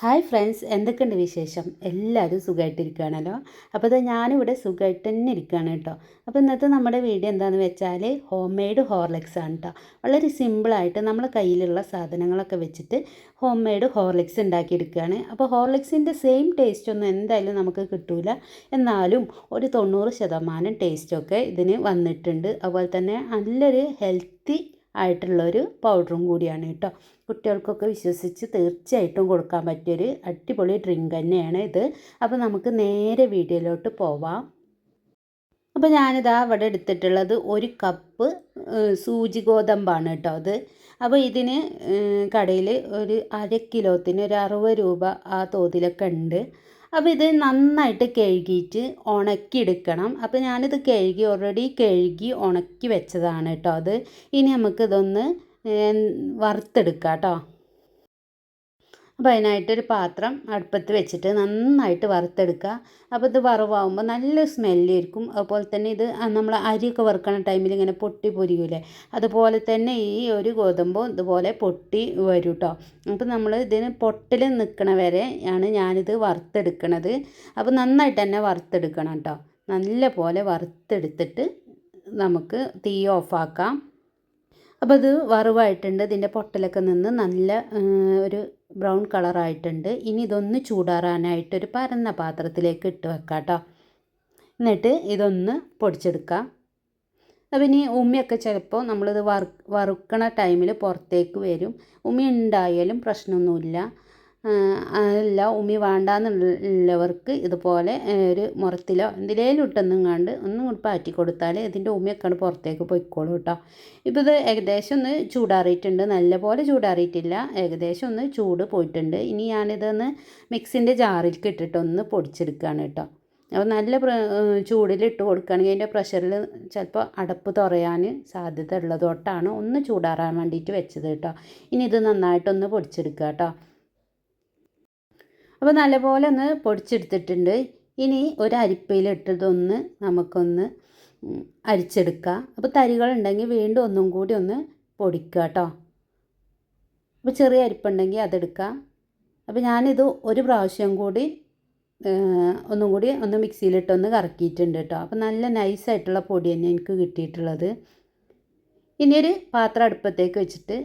Hi friends, എന്തൊക്കെയുണ്ട് വിശേഷം? എല്ലാവരും സുഖമായിട്ടിരിക്കുകയാണല്ലോ. അപ്പോൾ ഇത് ഞാനിവിടെ സുഖമായിട്ട് തന്നെ ഇരിക്കുകയാണ് കേട്ടോ. അപ്പോൾ ഇന്നത്തെ നമ്മുടെ വീഡിയോ എന്താണെന്ന് വെച്ചാൽ ഹോം മെയ്ഡ് ഹോർലിക്സ് ആണ് കേട്ടോ. വളരെ സിമ്പിളായിട്ട് നമ്മുടെ കയ്യിലുള്ള സാധനങ്ങളൊക്കെ വെച്ചിട്ട് ഹോം മെയ്ഡ് ഹോർലിക്സ് ഉണ്ടാക്കിയെടുക്കുകയാണ്. അപ്പോൾ ഹോർലിക്സിൻ്റെ സെയിം ടേസ്റ്റ് ഒന്നും എന്തായാലും നമുക്ക് കിട്ടില്ല, എന്നാലും ഒരു 90% ടേസ്റ്റൊക്കെ ഇതിന് വന്നിട്ടുണ്ട്. അതുപോലെ തന്നെ നല്ലൊരു ഹെൽത്തി ആയിട്ടുള്ളൊരു പൗഡറും കൂടിയാണ് കേട്ടോ. കുട്ടികൾക്കൊക്കെ വിശ്വസിച്ച് തീർച്ചയായിട്ടും കൊടുക്കാൻ പറ്റിയൊരു അടിപൊളി ഡ്രിങ്ക് തന്നെയാണ് ഇത്. അപ്പോൾ നമുക്ക് നേരെ വീഡിയോയിലോട്ട് പോവാം. അപ്പോൾ ഞാനിതാ ഇവിടെ എടുത്തിട്ടുള്ളത് 1 കപ്പ് സൂചി ഗോതമ്പാണ് കേട്ടോ അത്. അപ്പോൾ ഇതിന് കടയിൽ ഒരു 1/2 കിലോത്തിന് ഒരു 60 രൂപ ആ തോതിലൊക്കെ ഉണ്ട്. അപ്പോൾ ഇത് നന്നായിട്ട് കഴുകിയിട്ട് ഉണക്കിയെടുക്കണം. അപ്പോൾ ഞാനിത് ഓൾറെഡി കഴുകി ഉണക്കി വെച്ചതാണ് കേട്ടോ അത്. ഇനി നമുക്കിതൊന്ന് വറുത്തെടുക്കാം കേട്ടോ. അപ്പോൾ അതിനായിട്ടൊരു പാത്രം അടുപ്പത്ത് വെച്ചിട്ട് നന്നായിട്ട് വറുത്തെടുക്കുക. അപ്പോൾ ഇത് വറവാകുമ്പോൾ നല്ല സ്മെല്ലായിരിക്കും. അതുപോലെ തന്നെ ഇത് നമ്മൾ അരിയൊക്കെ വറുക്കണ ടൈമിൽ ഇങ്ങനെ പൊട്ടി പൊരിയൂലേ, അതുപോലെ തന്നെ ഈ ഒരു ഗോതമ്പും ഇതുപോലെ പൊട്ടി വരും കേട്ടോ. അപ്പോൾ നമ്മൾ ഇതിന് പൊട്ടൽ നിൽക്കണ വരെ ആണ് ഞാനിത് വറുത്തെടുക്കണത്. അപ്പോൾ നന്നായിട്ട് തന്നെ വറുത്തെടുക്കണം കേട്ടോ. നല്ല പോലെ വറുത്തെടുത്തിട്ട് നമുക്ക് തീ ഓഫാക്കാം. അപ്പോൾ ഇത് വറവായിട്ടുണ്ട്. ഇതിൻ്റെ പൊട്ടലൊക്കെ നിന്ന് നല്ല ഒരു ബ്രൗൺ കളറായിട്ടുണ്ട്. ഇനി ഇതൊന്ന് ചൂടാറാനായിട്ടൊരു പരന്ന പാത്രത്തിലേക്ക് ഇട്ട് വെക്കാം കേട്ടോ. എന്നിട്ട് ഇതൊന്ന് പൊടിച്ചെടുക്കാം. അപ്പോൾ ഇനി ഉമ്മിയൊക്കെ ചിലപ്പോൾ നമ്മളിത് വറുക്കണ ടൈമിൽ പുറത്തേക്ക് വരും. ഉമ്മി ഉണ്ടായാലും പ്രശ്നമൊന്നുമില്ല. അല്ല ഉമ്മി വേണ്ടാന്നുള്ളവർക്ക് ഇതുപോലെ ഒരു മുറത്തിലോ എന്തിലേലും ഇട്ടെന്നുങ്ങാണ്ട് ഒന്നും കൂടി പാറ്റി കൊടുത്താൽ ഇതിൻ്റെ ഉമ്മിയൊക്കെ പുറത്തേക്ക് പോയിക്കോളൂ കേട്ടോ. ഇപ്പോൾ ഇത് ഏകദേശം ഒന്ന് ചൂടാറിയിട്ടുണ്ട്. നല്ലപോലെ ചൂടാറിയിട്ടില്ല, ഏകദേശം ഒന്ന് ചൂട് പോയിട്ടുണ്ട്. ഇനി ഞാനിതൊന്ന് മിക്സിൻ്റെ ജാറിലേക്ക് ഇട്ടിട്ടൊന്ന് പൊടിച്ചെടുക്കുകയാണ് കേട്ടോ. അപ്പോൾ നല്ല ചൂടിലിട്ട് കൊടുക്കുകയാണെങ്കിൽ അതിൻ്റെ പ്രഷറിൽ ചിലപ്പോൾ അടപ്പ് തുറയാൻ സാധ്യത ഉള്ളതുകൊണ്ടാണ് ഒന്ന് ചൂടാറാൻ വേണ്ടിയിട്ട് വെച്ചത് കേട്ടോ. ഇനി ഇത് നന്നായിട്ടൊന്ന് പൊടിച്ചെടുക്കുക കേട്ടോ. അപ്പോൾ നല്ലപോലെ ഒന്ന് പൊടിച്ചെടുത്തിട്ടുണ്ട്. ഇനി ഒരു അരിപ്പയിലിട്ടതൊന്ന് നമുക്കൊന്ന് അരിച്ചെടുക്കുക. അപ്പോൾ തരികളുണ്ടെങ്കിൽ വീണ്ടും ഒന്നും കൂടി ഒന്ന് പൊടിക്കുക കേട്ടോ. അപ്പോൾ ചെറിയ അരിപ്പുണ്ടെങ്കിൽ അതെടുക്കുക. അപ്പോൾ ഞാനിത് ഒരു പ്രാവശ്യം കൂടി ഒന്നും കൂടി ഒന്ന് മിക്സിയിലിട്ടൊന്ന് കറക്കിയിട്ടുണ്ട് കേട്ടോ. അപ്പോൾ നല്ല നൈസായിട്ടുള്ള പൊടി തന്നെ എനിക്ക് കിട്ടിയിട്ടുള്ളത്. ഇനിയൊരു പാത്രം അടുപ്പത്തേക്ക് വെച്ചിട്ട്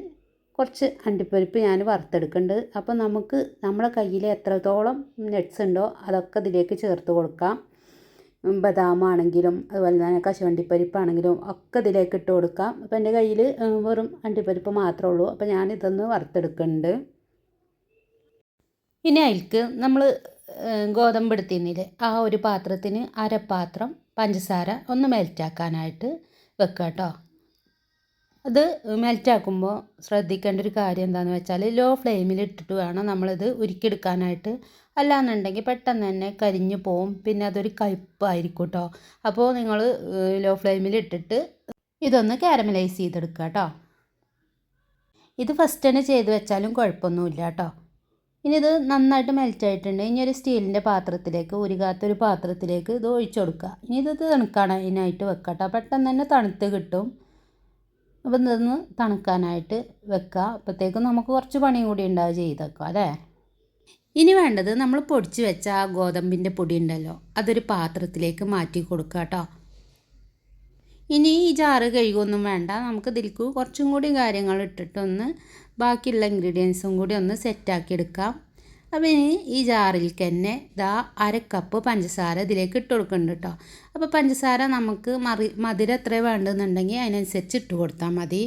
കുറച്ച് അണ്ടിപ്പരിപ്പ് ഞാൻ വറുത്തെടുക്കുന്നുണ്ട്. അപ്പോൾ നമുക്ക് നമ്മളെ കയ്യിൽ എത്രത്തോളം നട്ട്സ് ഉണ്ടോ അതൊക്കെ ഇതിലേക്ക് ചേർത്ത് കൊടുക്കാം. ബദാമാണെങ്കിലും അതുപോലെ തന്നെ കശുവണ്ടിപ്പരിപ്പാണെങ്കിലും ഒക്കെ ഇതിലേക്ക് ഇട്ട് കൊടുക്കാം. അപ്പോൾ എൻ്റെ കയ്യിൽ വെറും അണ്ടിപ്പരിപ്പ് മാത്രമേ ഉള്ളൂ. അപ്പോൾ ഞാനിതൊന്ന് വറുത്തെടുക്കുന്നുണ്ട്. ഇനി അതിലേക്ക് നമ്മൾ ഗോതമ്പ് എടുത്തിരുന്നില്ലേ, ആ ഒരു പാത്രത്തിന് അരപ്പാത്രം പഞ്ചസാര ഒന്ന് മെൽറ്റാക്കാനായിട്ട് വെക്കുക കേട്ടോ. അത് മെൽറ്റാക്കുമ്പോൾ ശ്രദ്ധിക്കേണ്ട ഒരു കാര്യം എന്താണെന്ന് വെച്ചാൽ ലോ ഫ്ലെയിമിൽ ഇട്ടിട്ട് വേണം നമ്മളിത് ഉരുക്കിയെടുക്കാനായിട്ട്. അല്ലാന്നുണ്ടെങ്കിൽ പെട്ടെന്ന് തന്നെ കരിഞ്ഞു പോവും, പിന്നെ അതൊരു കയ്പ്പായിരിക്കും കേട്ടോ. അപ്പോൾ നിങ്ങൾ ലോ ഫ്ലെയിമിൽ ഇട്ടിട്ട് ഇതൊന്ന് കാരമലൈസ് ചെയ്തെടുക്കുക കേട്ടോ. ഇത് ഫസ്റ്റ് തന്നെ ചെയ്ത് വെച്ചാലും കുഴപ്പമൊന്നുമില്ല കേട്ടോ. ഇനി ഇത് നന്നായിട്ട് മെൽറ്റായിട്ടുണ്ട്. ഇനി ഒരു സ്റ്റീലിൻ്റെ പാത്രത്തിലേക്ക്, ഉരുകാത്തൊരു പാത്രത്തിലേക്ക് ഇത് ഒഴിച്ചു കൊടുക്കുക. ഇനി ഇത് തണുക്കാനായിട്ട് വെക്കുക കേട്ടോ. പെട്ടെന്ന് തന്നെ തണുത്ത് കിട്ടും. അപ്പോൾ ഇതൊന്ന് തണുക്കാനായിട്ട് വെക്കുക. അപ്പോഴത്തേക്കും നമുക്ക് കുറച്ച് പണിയും കൂടി ഉണ്ടാവുക ചെയ്തേക്കാം അല്ലേ. ഇനി വേണ്ടത് നമ്മൾ പൊടിച്ച് വെച്ച ആ ഗോതമ്പിൻ്റെ പൊടി ഉണ്ടല്ലോ, അതൊരു പാത്രത്തിലേക്ക് മാറ്റി കൊടുക്കുക കേട്ടോ. ഇനി ഈ ജാറ് കഴുകൊന്നും വേണ്ട, നമുക്ക് ഇതിലേക്ക് കുറച്ചും കൂടി കാര്യങ്ങൾ ഇട്ടിട്ടൊന്ന് ബാക്കിയുള്ള ഇൻഗ്രീഡിയൻസും കൂടി ഒന്ന് സെറ്റാക്കി എടുക്കാം. അപ്പോൾ ഇനി ഈ ജാറിലേക്ക് തന്നെ അര കപ്പ് പഞ്ചസാര ഇതിലേക്ക് ഇട്ട് കൊടുക്കുന്നുണ്ട് കേട്ടോ. അപ്പോൾ പഞ്ചസാര നമുക്ക് മധുരം എത്ര വേണ്ടെന്നുണ്ടെങ്കിൽ അതിനനുസരിച്ച് ഇട്ട് കൊടുത്താൽ മതി.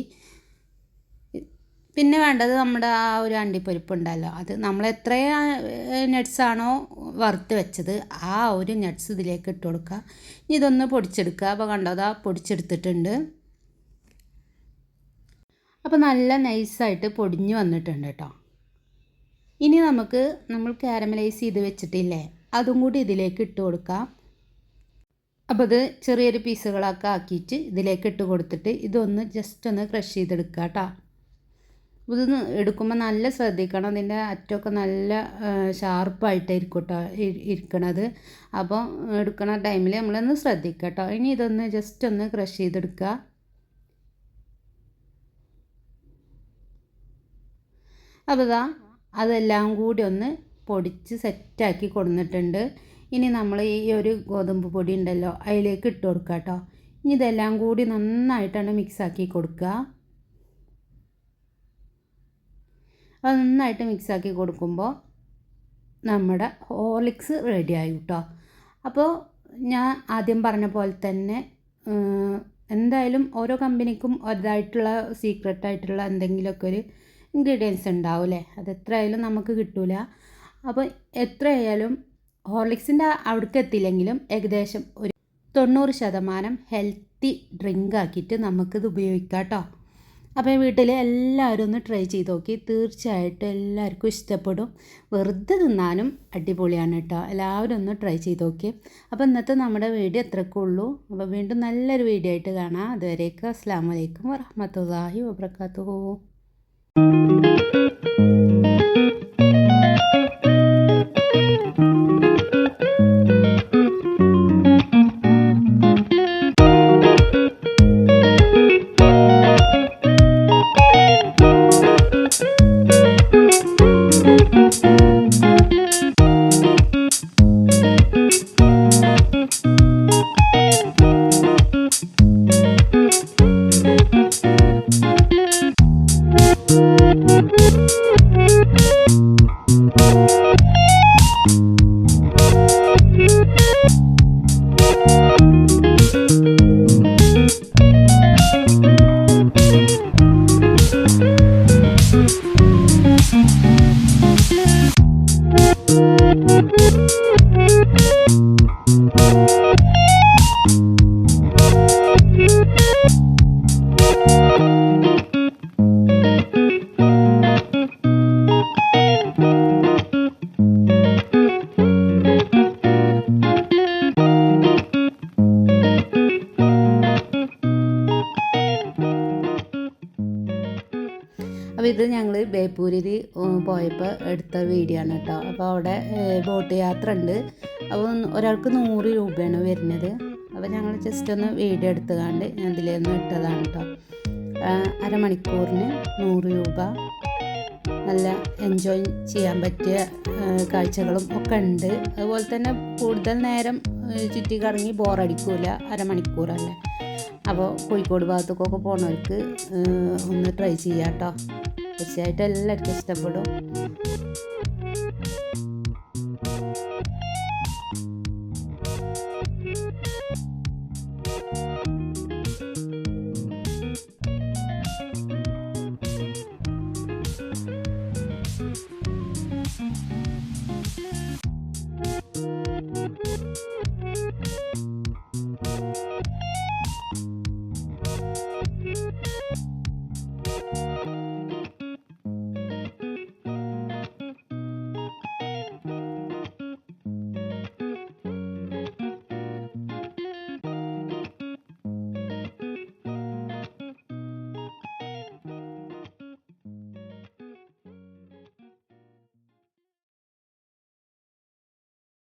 പിന്നെ വേണ്ടത് നമ്മുടെ ആ ഒരു അണ്ടിപ്പരിപ്പ് ഉണ്ടല്ലോ, അത് നമ്മൾ എത്ര നട്ട്സാണോ വറുത്ത് വെച്ചത് ആ ഒരു നട്ട്സ് ഇതിലേക്ക് ഇട്ട് കൊടുക്കുക. ഇനി ഇതൊന്ന് പൊടിച്ചെടുക്കുക. അപ്പോൾ കണ്ടോ, പൊടിച്ചെടുത്തിട്ടുണ്ട്. അപ്പോൾ നല്ല നൈസായിട്ട് പൊടിഞ്ഞ് വന്നിട്ടുണ്ട് കേട്ടോ. ഇനി നമ്മൾ കാരമലൈസ് ചെയ്ത് വെച്ചിട്ടില്ലേ, അതും കൂടി ഇതിലേക്ക് ഇട്ട് കൊടുക്കാം. അപ്പോൾ ഇത് ചെറിയൊരു പീസുകളൊക്കെ ആക്കിയിട്ട് ഇതിലേക്ക് ഇട്ട് കൊടുത്തിട്ട് ഇതൊന്ന് ജസ്റ്റ് ഒന്ന് ക്രഷ് ചെയ്തെടുക്കുക കേട്ടോ. ഇതൊന്ന് എടുക്കുമ്പോൾ നല്ല ശ്രദ്ധിക്കണം, അതിൻ്റെ അറ്റമൊക്കെ നല്ല ഷാർപ്പായിട്ടായിരിക്കും കേട്ടോ ഇരിക്കണത്. അപ്പോൾ എടുക്കണ ടൈമിൽ നമ്മളൊന്ന് ശ്രദ്ധിക്കുക കേട്ടോ. ഇനി ഇതൊന്ന് ജസ്റ്റ് ഒന്ന് ക്രഷ് ചെയ്തെടുക്കുക. അപ്പോൾ അതെല്ലാം കൂടി ഒന്ന് പൊടിച്ച് സെറ്റാക്കി കൊടുത്തിട്ടുണ്ട്. ഇനി നമ്മൾ ഈ ഒരു ഗോതമ്പ് പൊടി ഉണ്ടല്ലോ അതിലേക്ക് ഇട്ട് കൊടുക്കുക കേട്ടോ. ഇനി ഇതെല്ലാം കൂടി നന്നായിട്ടാണ് മിക്സാക്കി കൊടുക്കുക. അത് നന്നായിട്ട് മിക്സാക്കി കൊടുക്കുമ്പോൾ നമ്മുടെ ഹോർലിക്സ് റെഡിയായി കേട്ടോ. അപ്പോൾ ഞാൻ ആദ്യം പറഞ്ഞ പോലെ തന്നെ എന്തായാലും ഓരോ കമ്പനിക്കും ഒരതായിട്ടുള്ള സീക്രട്ടായിട്ടുള്ള എന്തെങ്കിലുമൊക്കെ ഒരു ഇൻഗ്രീഡിയൻസ് ഉണ്ടാവും അല്ലേ. അത് എത്രയായാലും നമുക്ക് കിട്ടില്ല. അപ്പോൾ എത്രയായാലും ഹോർലിക്സിൻ്റെ അവിടേക്ക് എത്തിയില്ലെങ്കിലും ഏകദേശം ഒരു 90% ഹെൽത്തി ഡ്രിങ്ക് ആക്കിയിട്ട് നമുക്കിത് ഉപയോഗിക്കാം കേട്ടോ. അപ്പോൾ വീട്ടിൽ എല്ലാവരും ഒന്ന് ട്രൈ ചെയ്ത് നോക്കി, തീർച്ചയായിട്ടും എല്ലാവർക്കും ഇഷ്ടപ്പെടും. വെറുതെ തിന്നാനും അടിപൊളിയാണ് കേട്ടോ. എല്ലാവരും ഒന്ന് ട്രൈ ചെയ്ത് നോക്കി. അപ്പോൾ ഇന്നത്തെ നമ്മുടെ വീഡിയോ അത്രയ്ക്കേ ഉള്ളൂ. അപ്പോൾ വീണ്ടും നല്ലൊരു വീഡിയോ ആയിട്ട് കാണാം. അതുവരേക്കും അസ്സലാമു അലൈക്കും വറഹ്മത്തുള്ളാഹി വബറകാതുഹു. അപ്പോൾ ഇത് ഞങ്ങൾ ബേപ്പൂരിൽ പോയപ്പോൾ എടുത്ത വീഡിയോ ആണ് കേട്ടോ. അപ്പോൾ അവിടെ ബോട്ട് യാത്ര ഉണ്ട്. അപ്പോൾ ഒരാൾക്ക് 100 രൂപയാണ് വരുന്നത്. അപ്പോൾ ഞങ്ങൾ ജസ്റ്റ് ഒന്ന് വീഡിയോ എടുത്തുകൊണ്ട് ഞാൻ ഇതിലൊന്ന് ഇട്ടതാണ് കേട്ടോ. അരമണിക്കൂറിന് 100 രൂപ. നല്ല എൻജോയ് ചെയ്യാൻ പറ്റിയ കാഴ്ചകളും ഒക്കെ ഉണ്ട്. അതുപോലെ തന്നെ കൂടുതൽ നേരം ചുറ്റി കറങ്ങി ബോറടിക്കില്ല, അരമണിക്കൂറല്ലേ. അപ്പോൾ കോഴിക്കോട് ഭാഗത്തേക്കൊക്കെ പോകുന്നവർക്ക് ഒന്ന് ട്രൈ ചെയ്യാം കേട്ടോ. തീർച്ചയായിട്ടും എല്ലാവർക്കും ഇഷ്ടപ്പെടും.